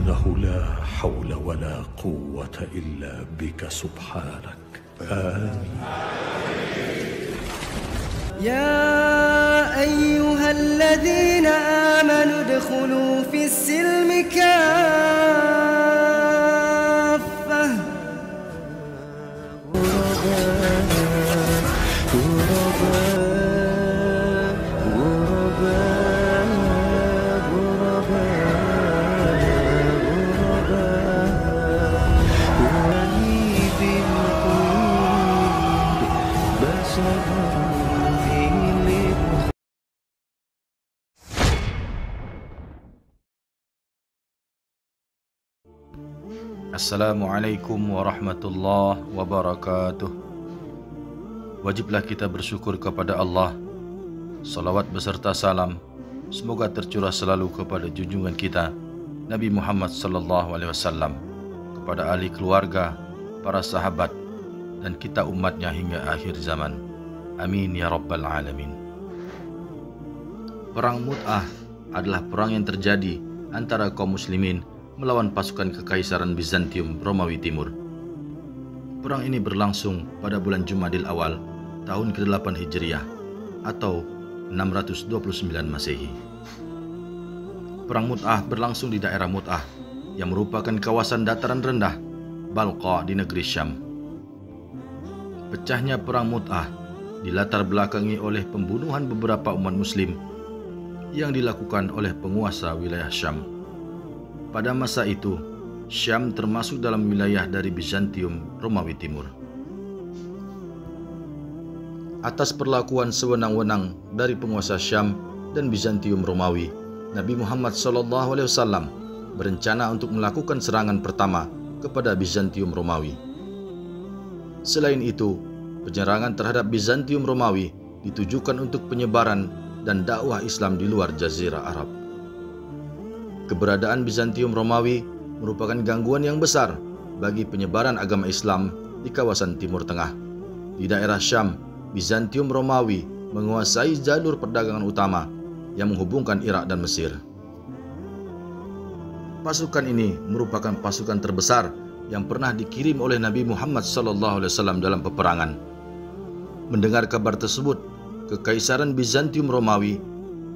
أنه لا حول ولا قوة إلا بك سبحانك. آمين. يا أيها الذين آمنوا ادخلوا في السلم كافة Assalamualaikum warahmatullahi wabarakatuh. Wajiblah kita bersyukur kepada Allah. Salawat beserta salam semoga tercurah selalu kepada junjungan kita Nabi Muhammad SAW, kepada ahli keluarga, para sahabat, dan kita umatnya hingga akhir zaman. Amin ya rabbal alamin. Perang Mu'tah adalah perang yang terjadi antara kaum muslimin melawan pasukan Kekaisaran Bizantium Romawi Timur. Perang ini berlangsung pada bulan Jumadil Awal tahun ke-8 Hijriah atau 629 Masehi. Perang Mu'tah berlangsung di daerah Mu'tah yang merupakan kawasan dataran rendah Balqa di negeri Syam. Pecahnya perang Mu'tah dilatar belakangi oleh pembunuhan beberapa umat muslim yang dilakukan oleh penguasa wilayah Syam. Pada masa itu, Syam termasuk dalam wilayah dari Bizantium Romawi Timur. Atas perlakuan sewenang-wenang dari penguasa Syam dan Bizantium Romawi, Nabi Muhammad SAW berencana untuk melakukan serangan pertama kepada Bizantium Romawi. Selain itu, penyerangan terhadap Bizantium Romawi ditujukan untuk penyebaran dan dakwah Islam di luar Jazirah Arab. Keberadaan Bizantium Romawi merupakan gangguan yang besar bagi penyebaran agama Islam di kawasan Timur Tengah. Di daerah Syam, Bizantium Romawi menguasai jalur perdagangan utama yang menghubungkan Irak dan Mesir. Pasukan ini merupakan pasukan terbesar yang pernah dikirim oleh Nabi Muhammad SAW dalam peperangan. Mendengar kabar tersebut, Kekaisaran Bizantium Romawi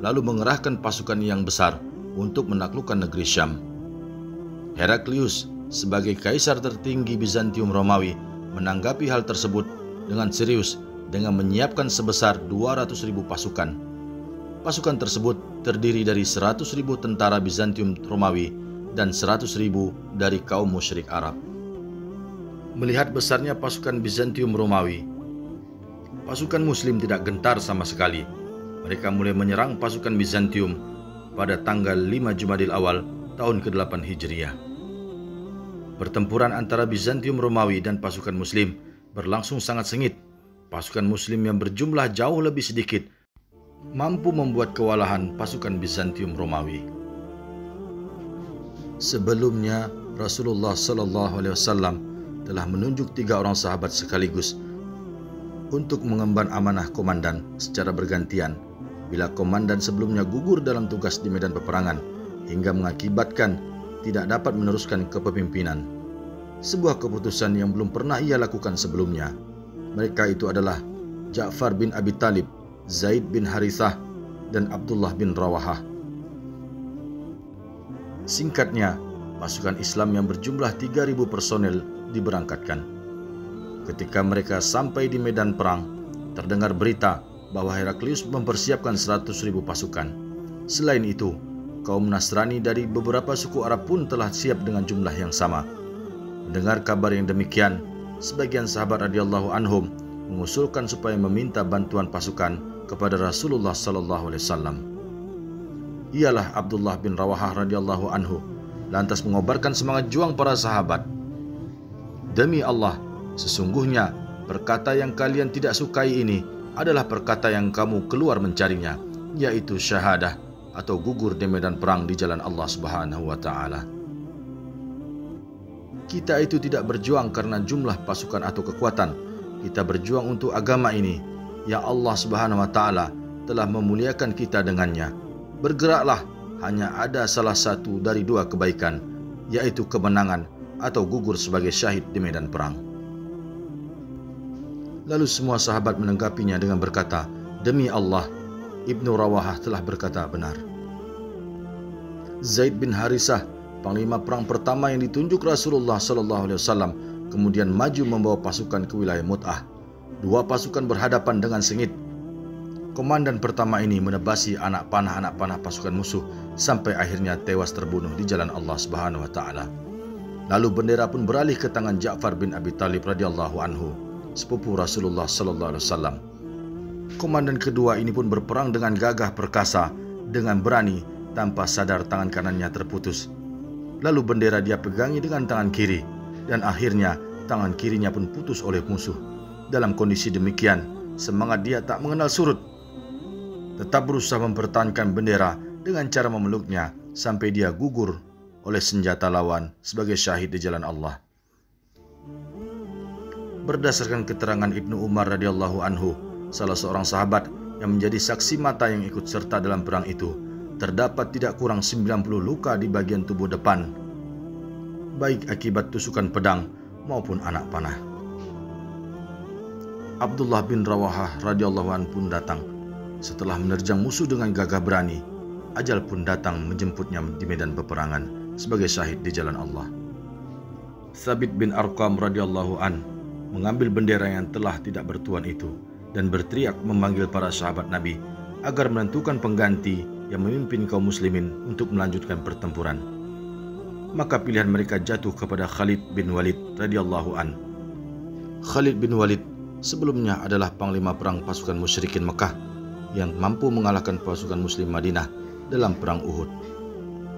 lalu mengerahkan pasukan yang besar untuk menaklukkan negeri Syam. Heraklius sebagai kaisar tertinggi Bizantium Romawi menanggapi hal tersebut dengan serius dengan menyiapkan sebesar 200.000 pasukan. Pasukan tersebut terdiri dari 100.000 tentara Bizantium Romawi dan 100.000 dari kaum musyrik Arab. Melihat besarnya pasukan Bizantium Romawi, pasukan muslim tidak gentar sama sekali. Mereka mulai menyerang pasukan Bizantium pada tanggal 5 Jumadil Awal tahun ke-8 Hijriah. Pertempuran antara Bizantium Romawi dan pasukan muslim berlangsung sangat sengit. Pasukan muslim yang berjumlah jauh lebih sedikit mampu membuat kewalahan pasukan Bizantium Romawi. Sebelumnya, Rasulullah SAW telah menunjuk 3 orang sahabat sekaligus untuk mengemban amanah komandan secara bergantian bila komandan sebelumnya gugur dalam tugas di medan peperangan hingga mengakibatkan tidak dapat meneruskan kepemimpinan. Sebuah keputusan yang belum pernah ia lakukan sebelumnya. Mereka itu adalah Ja'far bin Abi Talib, Zaid bin Harithah, dan Abdullah bin Rawahah. Singkatnya, pasukan Islam yang berjumlah 3.000 personel diberangkatkan. Ketika mereka sampai di medan perang, terdengar berita bahwa Heraklius mempersiapkan 100.000 pasukan. Selain itu, kaum Nasrani dari beberapa suku Arab pun telah siap dengan jumlah yang sama. Mendengar kabar yang demikian, sebagian sahabat radhiyallahu anhum mengusulkan supaya meminta bantuan pasukan kepada Rasulullah SAW. Ialah Abdullah bin Rawahah radhiyallahu anhu lantas mengobarkan semangat juang para sahabat. Demi Allah, sesungguhnya perkata yang kalian tidak sukai ini adalah perkata yang kamu keluar mencarinya, yaitu syahadah atau gugur di medan perang di jalan Allah Subhanahu wa Ta'ala. Kita itu tidak berjuang karena jumlah pasukan atau kekuatan. Kita berjuang untuk agama ini. Ya Allah Subhanahu wa Ta'ala telah memuliakan kita dengannya. Bergeraklah, hanya ada salah satu dari 2 kebaikan, yaitu kemenangan atau gugur sebagai syahid di medan perang. Lalu semua sahabat menanggapinya dengan berkata, "Demi Allah, Ibnu Rawahah telah berkata benar." Zaid bin Harisah, panglima perang pertama yang ditunjuk Rasulullah SAW, kemudian maju membawa pasukan ke wilayah Mut'ah. Dua pasukan berhadapan dengan sengit. Komandan pertama ini menebasi anak panah pasukan musuh sampai akhirnya tewas terbunuh di jalan Allah Subhanahu wa taala. Lalu bendera pun beralih ke tangan Ja'far bin Abi Thalib radhiyallahu anhu, sepupu Rasulullah sallallahu alaihi wasallam. Komandan kedua ini pun berperang dengan gagah perkasa, dengan berani tanpa sadar tangan kanannya terputus. Lalu bendera dia pegangi dengan tangan kiri dan akhirnya tangan kirinya pun putus oleh musuh. Dalam kondisi demikian, semangat dia tak mengenal surut. Tetap berusaha mempertahankan bendera dengan cara memeluknya sampai dia gugur oleh senjata lawan sebagai syahid di jalan Allah. Berdasarkan keterangan Ibnu Umar radhiyallahu anhu, salah seorang sahabat yang menjadi saksi mata yang ikut serta dalam perang itu, terdapat tidak kurang 90 luka di bagian tubuh depan, baik akibat tusukan pedang maupun anak panah. Abdullah bin Rawahah radhiyallahu anhu pun datang. Setelah menerjang musuh dengan gagah berani, ajal pun datang menjemputnya di medan peperangan sebagai syahid di jalan Allah. Thabit bin Arqam radhiyallahu an mengambil bendera yang telah tidak bertuan itu dan berteriak memanggil para sahabat Nabi agar menentukan pengganti yang memimpin kaum muslimin untuk melanjutkan pertempuran. Maka pilihan mereka jatuh kepada Khalid bin Walid radhiyallahu an. Khalid bin Walid sebelumnya adalah panglima perang pasukan musyrikin Mekah yang mampu mengalahkan pasukan muslim Madinah dalam perang Uhud.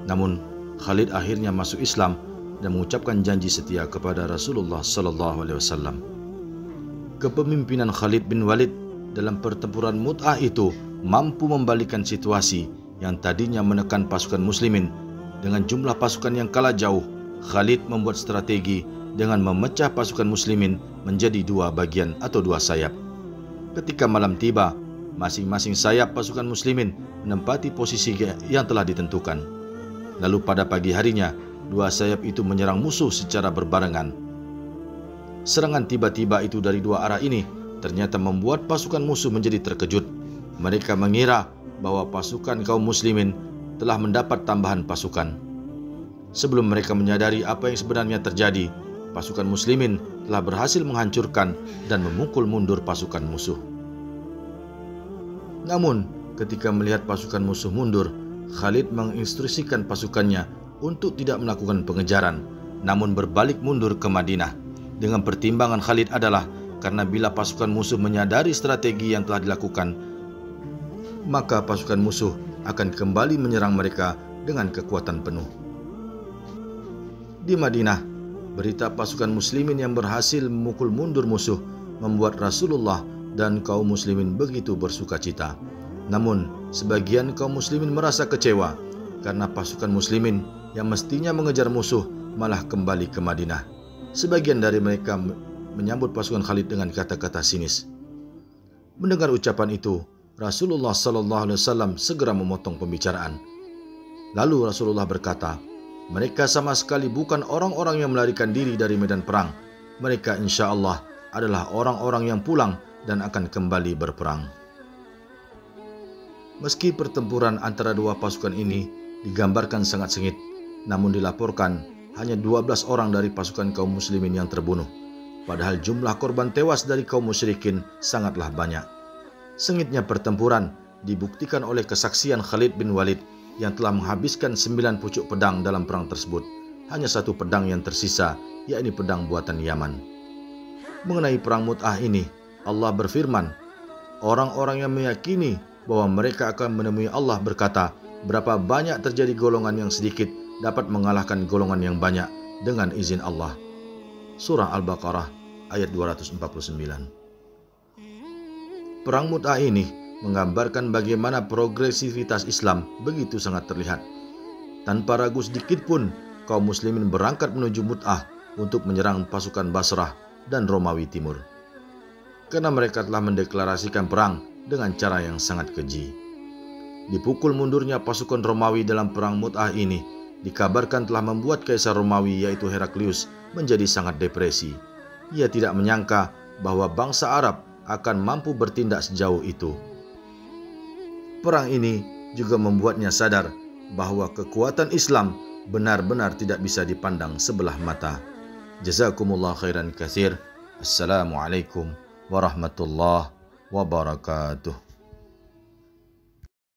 Namun Khalid akhirnya masuk Islam dan mengucapkan janji setia kepada Rasulullah SAW. Kepemimpinan Khalid bin Walid dalam pertempuran Mut'ah itu mampu membalikkan situasi yang tadinya menekan pasukan muslimin dengan jumlah pasukan yang kalah jauh. Khalid membuat strategi dengan memecah pasukan muslimin menjadi dua bagian atau dua sayap. Ketika malam tiba, masing-masing sayap pasukan muslimin menempati posisi yang telah ditentukan. Lalu pada pagi harinya, dua sayap itu menyerang musuh secara berbarengan. Serangan tiba-tiba itu dari dua arah ini ternyata membuat pasukan musuh menjadi terkejut. Mereka mengira bahwa pasukan kaum muslimin telah mendapat tambahan pasukan. Sebelum mereka menyadari apa yang sebenarnya terjadi, pasukan muslimin telah berhasil menghancurkan dan memukul mundur pasukan musuh. Namun, ketika melihat pasukan musuh mundur, Khalid menginstruksikan pasukannya untuk tidak melakukan pengejaran, namun berbalik mundur ke Madinah. Dengan pertimbangan Khalid adalah karena bila pasukan musuh menyadari strategi yang telah dilakukan, maka pasukan musuh akan kembali menyerang mereka dengan kekuatan penuh. Di Madinah, berita pasukan muslimin yang berhasil memukul mundur musuh membuat Rasulullah dan kaum muslimin begitu bersuka cita. Namun, sebagian kaum muslimin merasa kecewa karena pasukan muslimin yang mestinya mengejar musuh malah kembali ke Madinah. Sebagian dari mereka menyambut pasukan Khalid dengan kata-kata sinis. Mendengar ucapan itu, Rasulullah SAW segera memotong pembicaraan. Lalu Rasulullah berkata, "Mereka sama sekali bukan orang-orang yang melarikan diri dari medan perang. Mereka insya Allah adalah orang-orang yang pulang dan akan kembali berperang." Meski pertempuran antara dua pasukan ini digambarkan sangat sengit, namun dilaporkan hanya 12 orang dari pasukan kaum muslimin yang terbunuh. Padahal jumlah korban tewas dari kaum musyrikin sangatlah banyak. Sengitnya pertempuran dibuktikan oleh kesaksian Khalid bin Walid yang telah menghabiskan 9 pucuk pedang dalam perang tersebut. Hanya satu pedang yang tersisa, yakni pedang buatan Yaman. Mengenai perang Mut'ah ini, Allah berfirman, orang-orang yang meyakini bahwa mereka akan menemui Allah berkata, berapa banyak terjadi golongan yang sedikit dapat mengalahkan golongan yang banyak dengan izin Allah. Surah Al-Baqarah ayat 249. Perang Mut'ah ini menggambarkan bagaimana progresivitas Islam begitu sangat terlihat. Tanpa ragu sedikit pun, kaum muslimin berangkat menuju Mut'ah untuk menyerang pasukan Basrah dan Romawi Timur. Karena mereka telah mendeklarasikan perang dengan cara yang sangat keji. Dipukul mundurnya pasukan Romawi dalam perang Mut'ah ini dikabarkan telah membuat Kaisar Romawi yaitu Heraklius menjadi sangat depresi. Ia tidak menyangka bahwa bangsa Arab akan mampu bertindak sejauh itu. Perang ini juga membuatnya sadar bahwa kekuatan Islam benar-benar tidak bisa dipandang sebelah mata. Jazakumullah khairan katsir. Assalamualaikum warahmatullahi wabarakatuh.